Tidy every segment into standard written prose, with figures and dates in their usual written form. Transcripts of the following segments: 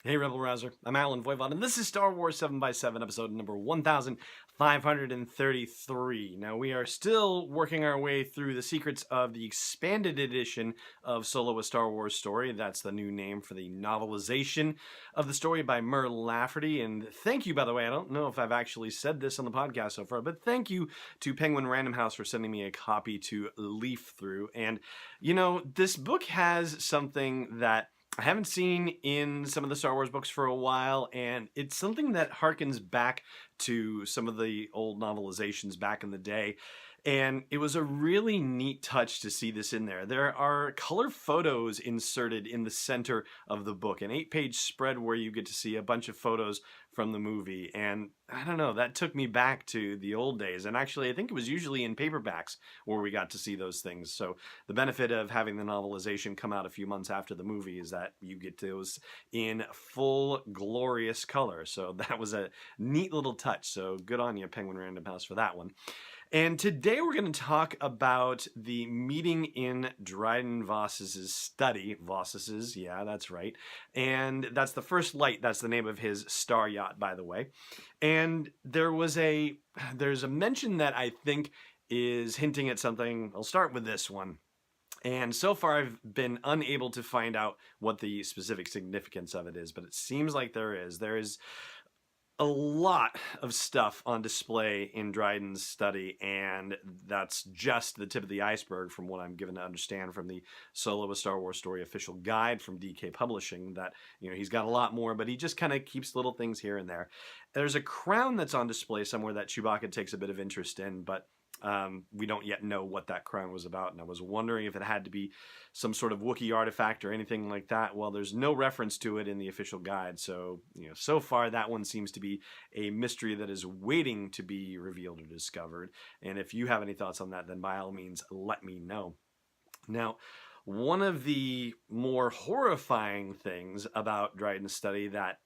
Hey, Rebel Rouser. I'm Alan Voivod, and this is Star Wars 7x7, episode number 1533. Now, we are still working our way through the secrets of the expanded edition of Solo: A Star Wars Story. That's the new name for the novelization of the story by Mur Lafferty. And thank you, by the way, I don't know if I've actually said this on the podcast so far, but thank you to Penguin Random House for sending me a copy to leaf through. And, you know, this book has something that I haven't seen in some of the Star Wars books for a while, and it's something that harkens back to some of the old novelizations back in the day. And it was a really neat touch to see this in there. There are color photos inserted in the center of the book, an 8-page spread where you get to see a bunch of photos from the movie. And I don't know, that took me back to the old days. And actually, I think it was usually in paperbacks where we got to see those things. So the benefit of having the novelization come out a few months after the movie is that you get those in full glorious color. So that was a neat little touch. So good on you, Penguin Random House, for that one. And today we're going to talk about the meeting in Dryden Vos's study. Vos's, yeah, that's right. And that's the First Light. That's the name of his star yacht, by the way. And there's a mention that I think is hinting at something. I'll start with this one. And so far, I've been unable to find out what the specific significance of it is, but it seems like there is. There is a lot of stuff on display in Dryden's study, and that's just the tip of the iceberg from what I'm given to understand from the Solo: A Star Wars Story official guide from DK Publishing, that, you know, he's got a lot more, but he just kind of keeps little things here and there. There's a crown that's on display somewhere that Chewbacca takes a bit of interest in, but we don't yet know what that crown was about, and I was wondering if it had to be some sort of Wookiee artifact or anything like that. Well, there's no reference to it in the official guide, so, you know, so far that one seems to be a mystery that is waiting to be revealed or discovered. And if you have any thoughts on that, then by all means, let me know. Now, one of the more horrifying things about Dryden's study that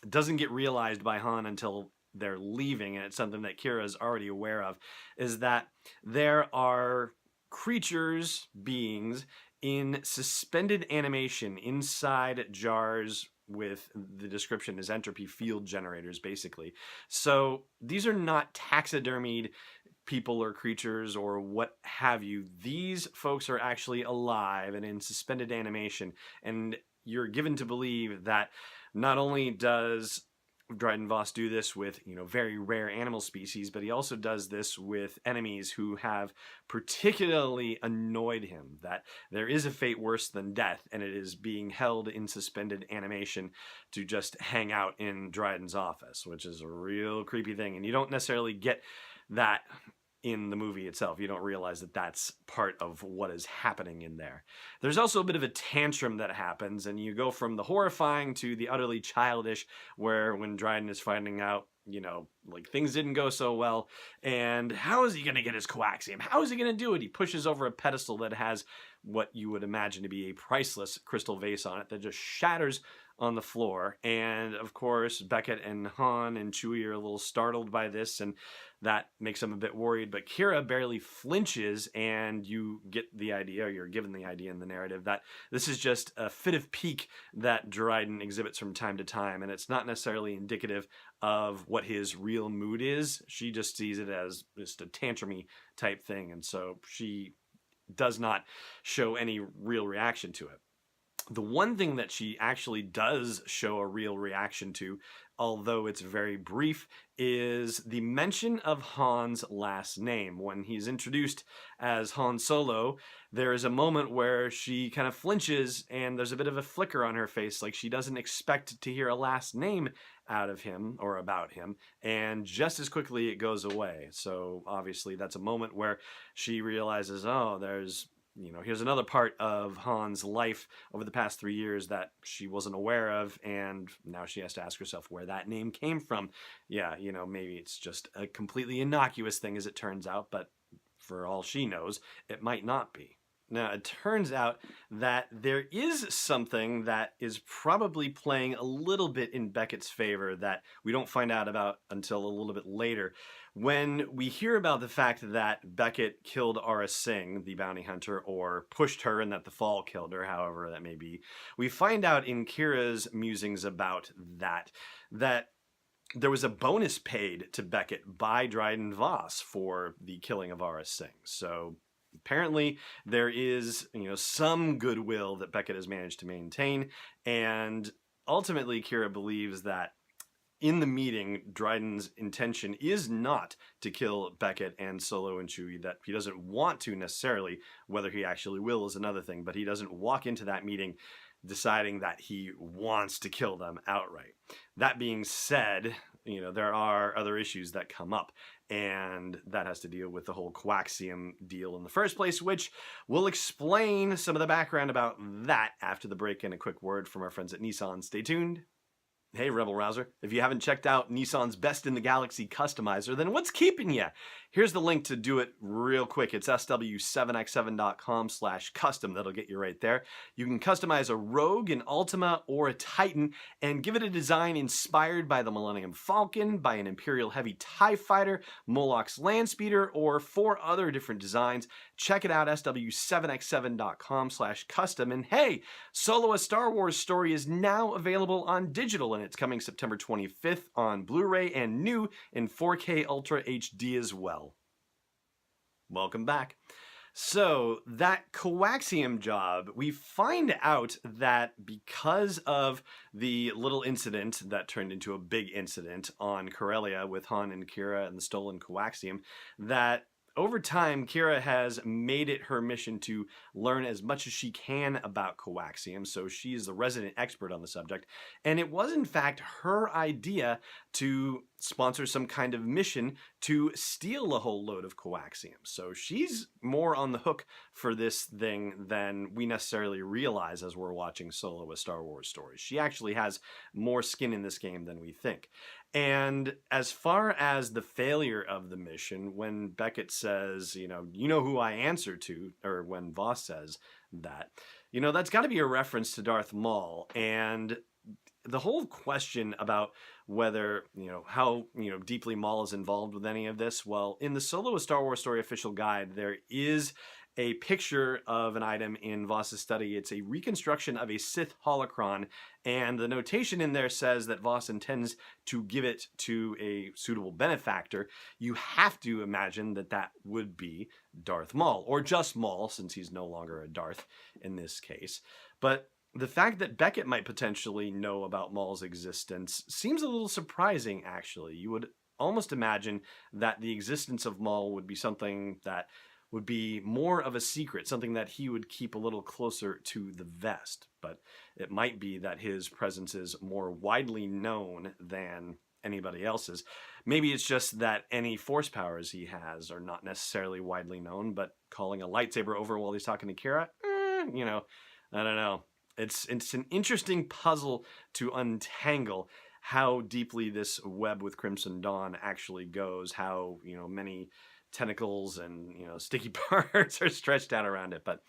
doesn't get realized by Han until they're leaving, and it's something that Kira is already aware of, is that there are creatures, beings, in suspended animation inside jars with the description as entropy field generators, basically. So these are not taxidermied people or creatures or what have you. These folks are actually alive and in suspended animation, and you're given to believe that not only does Dryden Vos do this with, you know, very rare animal species, but he also does this with enemies who have particularly annoyed him, that there is a fate worse than death, and it is being held in suspended animation to just hang out in Dryden's office, which is a real creepy thing. And you don't necessarily get that in the movie itself. You don't realize that that's part of what is happening in there. There's also a bit of a tantrum that happens, and you go from the horrifying to the utterly childish, where when Dryden is finding out, you know, like, things didn't go so well, and how is he going to get his coaxium? How is he going to do it? He pushes over a pedestal that has what you would imagine to be a priceless crystal vase on it that just shatters on the floor. And of course, Beckett and Han and Chewie are a little startled by this, and that makes them a bit worried. But Kira barely flinches, and you get the idea, or you're given the idea in the narrative, that this is just a fit of pique that Dryden exhibits from time to time, and it's not necessarily indicative of what his real mood is. She just sees it as just a tantrumy type thing, and so she does not show any real reaction to it. The one thing that she actually does show a real reaction to, although it's very brief, is the mention of Han's last name. When he's introduced as Han Solo, there is a moment where she kind of flinches, and there's a bit of a flicker on her face, like she doesn't expect to hear a last name out of him or about him, and just as quickly it goes away. So obviously that's a moment where she realizes, oh, here's another part of Han's life over the past 3 years that she wasn't aware of, and now she has to ask herself where that name came from. Yeah, you know, maybe it's just a completely innocuous thing, as it turns out, but for all she knows, it might not be. Now, it turns out that there is something that is probably playing a little bit in Beckett's favor that we don't find out about until a little bit later. When we hear about the fact that Beckett killed Ara Singh, the bounty hunter, or pushed her and that the fall killed her, however that may be, we find out in Kira's musings about that there was a bonus paid to Beckett by Dryden Vos for the killing of Ara Singh. So apparently there is, some goodwill that Beckett has managed to maintain, and ultimately Kira believes that in the meeting, Dryden's intention is not to kill Beckett and Solo and Chewie, that he doesn't want to necessarily. Whether he actually will is another thing, but he doesn't walk into that meeting deciding that he wants to kill them outright. That being said, there are other issues that come up, and that has to deal with the whole coaxium deal in the first place, which we'll explain some of the background about that after the break and a quick word from our friends at Nissan. Stay tuned. Hey, Rebel Rouser, if you haven't checked out Nissan's Best in the Galaxy customizer, then what's keeping you? Here's the link to do it real quick. It's sw7x7.com/custom. That'll get you right there. You can customize a Rogue, an Ultima, or a Titan, and give it a design inspired by the Millennium Falcon, by an Imperial Heavy TIE Fighter, Moloch's Landspeeder, or 4 other different designs. Check it out, sw7x7.com/custom. And hey, Solo: A Star Wars Story is now available on digital, and it's coming September 25th on Blu-ray and new in 4K Ultra HD as well. Welcome back. So that coaxium job, we find out that because of the little incident that turned into a big incident on Corellia with Han and Kira and the stolen coaxium, that over time, Kira has made it her mission to learn as much as she can about coaxium, so she is the resident expert on the subject. And it was, in fact, her idea to sponsor some kind of mission to steal a whole load of coaxium. So she's more on the hook for this thing than we necessarily realize as we're watching Solo: A Star Wars Story. She actually has more skin in this game than we think. And as far as the failure of the mission, when Beckett says, you know who I answer to, or when Vos says that, that's got to be a reference to Darth Maul. And the whole question about whether, how, deeply Maul is involved with any of this, well, in the Solo: A Star Wars Story official guide, there is a picture of an item in Vos's study. It's a reconstruction of a Sith holocron, and the notation in there says that Vos intends to give it to a suitable benefactor. You have to imagine that that would be Darth Maul, or just Maul, since he's no longer a Darth in this case. But the fact that Beckett might potentially know about Maul's existence seems a little surprising, actually. You would almost imagine that the existence of Maul would be something that would be more of a secret, something that he would keep a little closer to the vest. But it might be that his presence is more widely known than anybody else's. Maybe it's just that any force powers he has are not necessarily widely known, but calling a lightsaber over while he's talking to Kira, I don't know. It's an interesting puzzle to untangle how deeply this web with Crimson Dawn actually goes, how, many tentacles and sticky parts are stretched out around it. But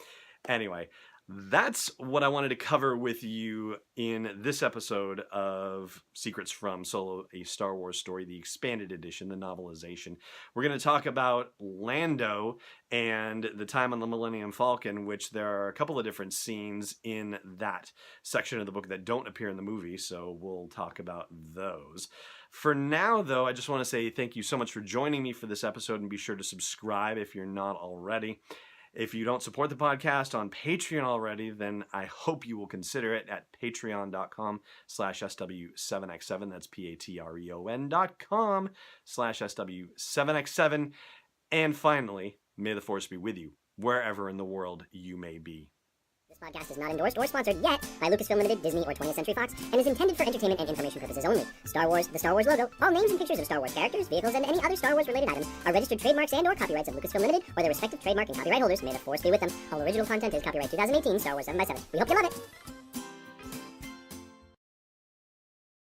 anyway, that's what I wanted to cover with you in this episode of Secrets from Solo: A Star Wars Story, the expanded edition, the novelization. We're going to talk about Lando and the time on the Millennium Falcon, which there are a couple of different scenes in that section of the book that don't appear in the movie, so we'll talk about those. For now, though, I just want to say thank you so much for joining me for this episode, and be sure to subscribe if you're not already. If you don't support the podcast on Patreon already, then I hope you will consider it at patreon.com/SW7x7. That's patreon.com/SW7x7. And finally, may the Force be with you, wherever in the world you may be. This podcast is not endorsed or sponsored yet by Lucasfilm Limited, Disney, or 20th Century Fox, and is intended for entertainment and information purposes only. Star Wars, the Star Wars logo, all names and pictures of Star Wars characters, vehicles, and any other Star Wars-related items are registered trademarks and/or copyrights of Lucasfilm Limited or their respective trademark and copyright holders. May the Force be with them. All original content is copyright 2018, Star Wars 7x7. We hope you love it!